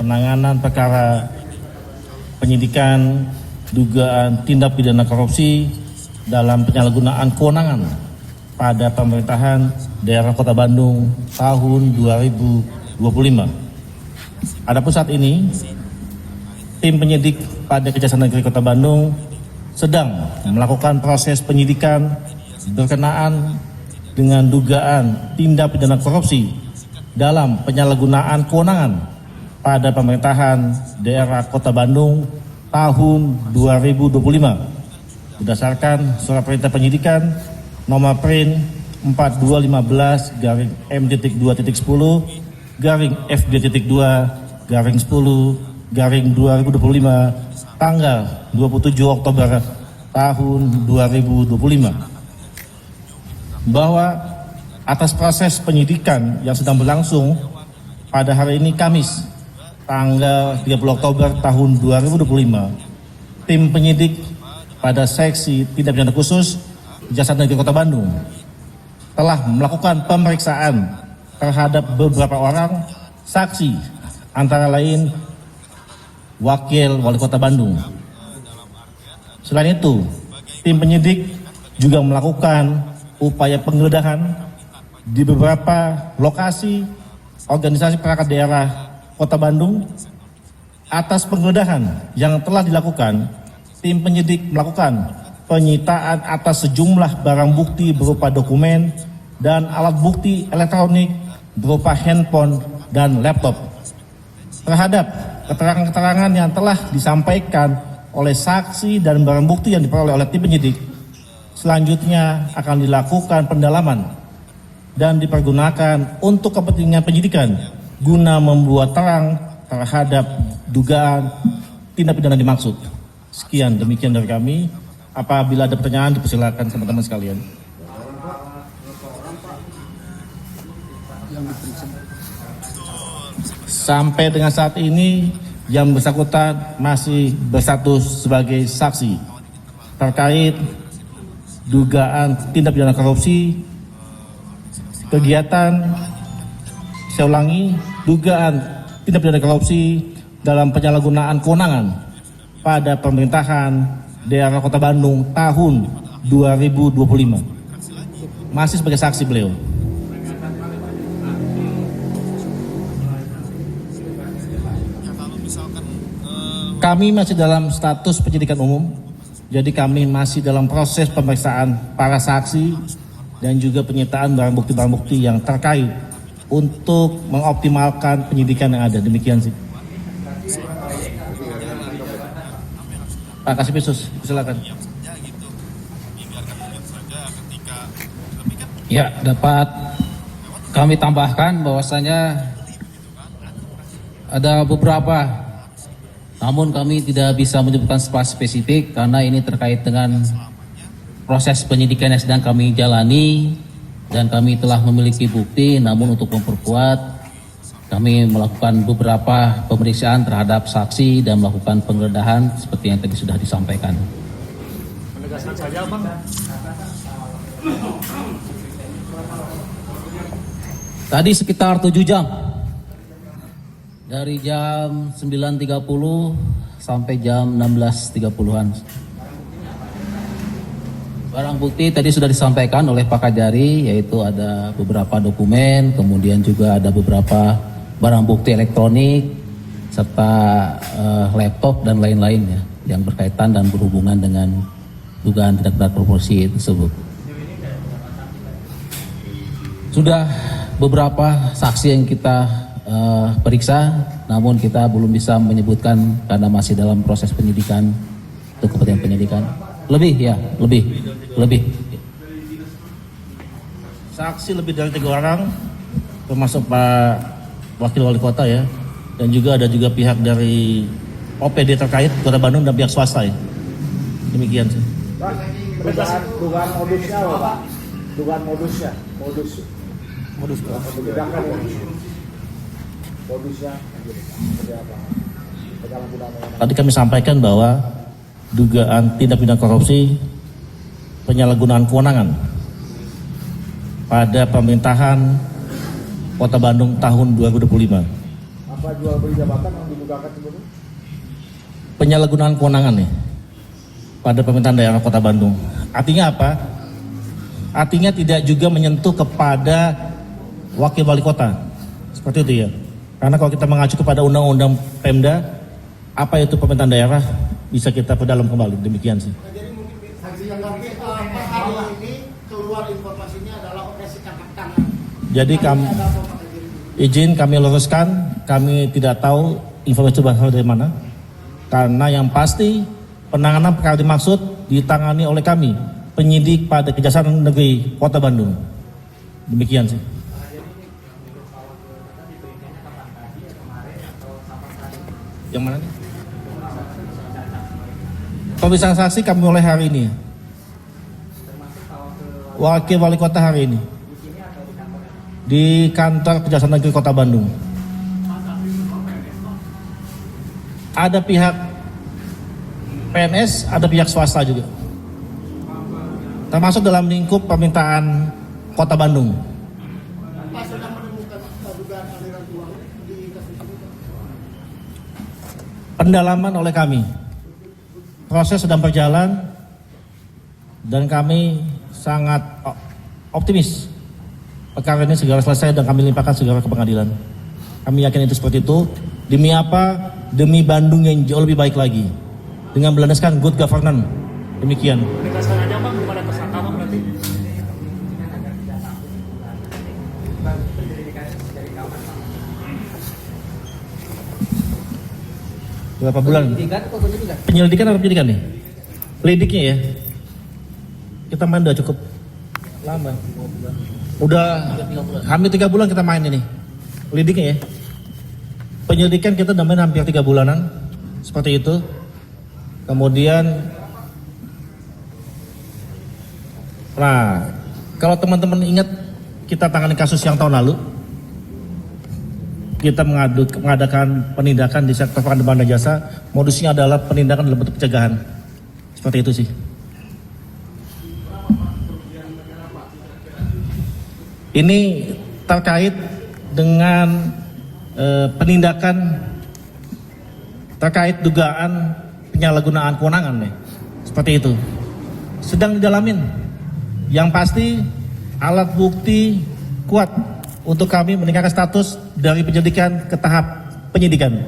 penanganan perkara penyidikan dugaan tindak pidana korupsi dalam penyalahgunaan kewenangan pada pemerintahan daerah Kota Bandung tahun 2025. Adapun saat ini, tim penyidik pada Kejaksaan Negeri Kota Bandung sedang melakukan proses penyidikan berkenaan dengan dugaan tindak pidana korupsi dalam penyalahgunaan kewenangan pada pemerintahan daerah Kota Bandung tahun 2025 berdasarkan surat perintah penyidikan nomor print 4215-MD.2.10/F2.2/10/2025 tanggal 27 Oktober tahun 2025 bahwa atas proses penyidikan yang sedang berlangsung pada hari ini Kamis tanggal 30 Oktober tahun 2025, tim penyidik pada seksi tindak pidana khusus Kejaksaan Negeri Kota Bandung telah melakukan pemeriksaan terhadap beberapa orang saksi, antara lain Wakil Wali Kota Bandung. Selain itu, tim penyidik juga melakukan upaya penggeledahan di beberapa lokasi organisasi perangkat daerah Kota Bandung. Atas penggeledahan yang telah dilakukan, tim penyidik melakukan penyitaan atas sejumlah barang bukti berupa dokumen dan alat bukti elektronik berupa handphone dan laptop. Terhadap keterangan-keterangan yang telah disampaikan oleh saksi dan barang bukti yang diperoleh oleh tim penyidik, selanjutnya akan dilakukan pendalaman dan dipergunakan untuk kepentingan penyidikan guna membuat terang terhadap dugaan tindak pidana dimaksud. Sekian, demikian dari kami. Apabila ada pertanyaan, dipersilakan teman-teman sekalian. Sampai dengan saat ini, yang bersangkutan masih berstatus sebagai saksi terkait dugaan tindak pidana korupsi, kegiatan, saya ulangi, dugaan tindak pidana korupsi dalam penyalahgunaan kewenangan pada pemerintahan daerah Kota Bandung tahun 2025. Masih sebagai saksi beliau. Kami masih dalam status penyidikan umum. Jadi kami masih dalam proses pemeriksaan para saksi dan juga penyitaan barang bukti yang terkait untuk mengoptimalkan penyidikan yang ada. Demikian sih. Pak Kasipisus, silakan. Ya, dapat kami tambahkan bahwasanya ada beberapa, namun kami tidak bisa menyebutkan spesifik karena ini terkait dengan proses penyidikan yang sedang kami jalani dan kami telah memiliki bukti. Namun untuk memperkuat, kami melakukan beberapa pemeriksaan terhadap saksi dan melakukan penggeledahan seperti yang tadi sudah disampaikan. Penegasan saja, Bang. Tadi sekitar 7 jam. Dari jam 9.30 sampai jam 16.30-an. Barang bukti tadi sudah disampaikan oleh Pak Kajari, yaitu ada beberapa dokumen, kemudian juga ada beberapa barang bukti elektronik, serta laptop dan lain-lain ya, yang berkaitan dan berhubungan dengan dugaan tindak pidana korupsi tersebut. Sudah beberapa saksi yang kita periksa, namun kita belum bisa menyebutkan karena masih dalam proses penyidikan untuk kepentingan penyidikan. Lebih. Saksi lebih dari 3 orang, termasuk Pak Wakil Wali Kota ya, dan juga ada pihak dari OPD terkait Kota Bandung dan pihak swasta ya. Demikian sih. Pak, dugaan modusnya apa, Pak? Dugaan modusnya, modus membedakan modusnya seperti apa? Tadi kami sampaikan bahwa dugaan tindak pidana korupsi penyalahgunaan kewenangan pada pemerintahan Kota Bandung tahun 2025. Apa jual beli jabatan yang didugakan sebelumnya? Penyalahgunaan kewenangan nih pada pemerintahan daerah Kota Bandung. Artinya apa? Artinya tidak juga menyentuh kepada wakil wali kota. Seperti itu ya. Karena kalau kita mengacu kepada undang-undang Pemda, apa itu pemerintahan daerah bisa kita perdalam kembali. Demikian sih. Jadi mungkin saksi yang nanti hari ini keluar informasinya adalah operasi tangkap tangan. Jadi izin kami luruskan, kami tidak tahu informasi itu berasal dari mana. Karena yang pasti penanganan perkara dimaksud ditangani oleh kami, penyidik pada Kejaksaan Negeri Kota Bandung. Demikian sih. Yang mana nih? Pemeriksaan saksi kami mulai hari ini. Wakil wali kota hari ini. Di kantor Kejaksaan Negeri Kota Bandung. Ada pihak PNS, ada pihak swasta juga. Termasuk dalam lingkup permintaan Kota Bandung. Pak sedang menemukan dugaan aliran uang di kasus ini. Pendalaman oleh kami. Proses sedang berjalan dan kami sangat optimis perkara ini segera selesai dan kami limpahkan segera ke pengadilan. Kami yakin itu seperti itu. Demi apa? Demi Bandung yang jauh lebih baik lagi. Dengan berlandaskan good governance. Demikian. Menegaskan aja bang, kepada tersangka bang berarti. Berapa bulan? Penyelidikan atau penyidikan nih? Lidiknya ya. Kita main udah cukup lama. Udah hampir 3 bulan kita main ini. Lidiknya ya. Penyelidikan kita udah main hampir 3 bulanan. Seperti itu. Kemudian nah, kalau teman-teman ingat kita tangani kasus yang tahun lalu. Kita mengadakan penindakan di sektor pengadaan jasa, modusnya adalah penindakan dalam bentuk pencegahan. Seperti itu sih. Ini terkait dengan penindakan terkait dugaan penyalahgunaan kewenangan nih. Seperti itu. Sedang didalamin. Yang pasti alat bukti kuat untuk kami meningkatkan status dari penyelidikan ke tahap penyidikan.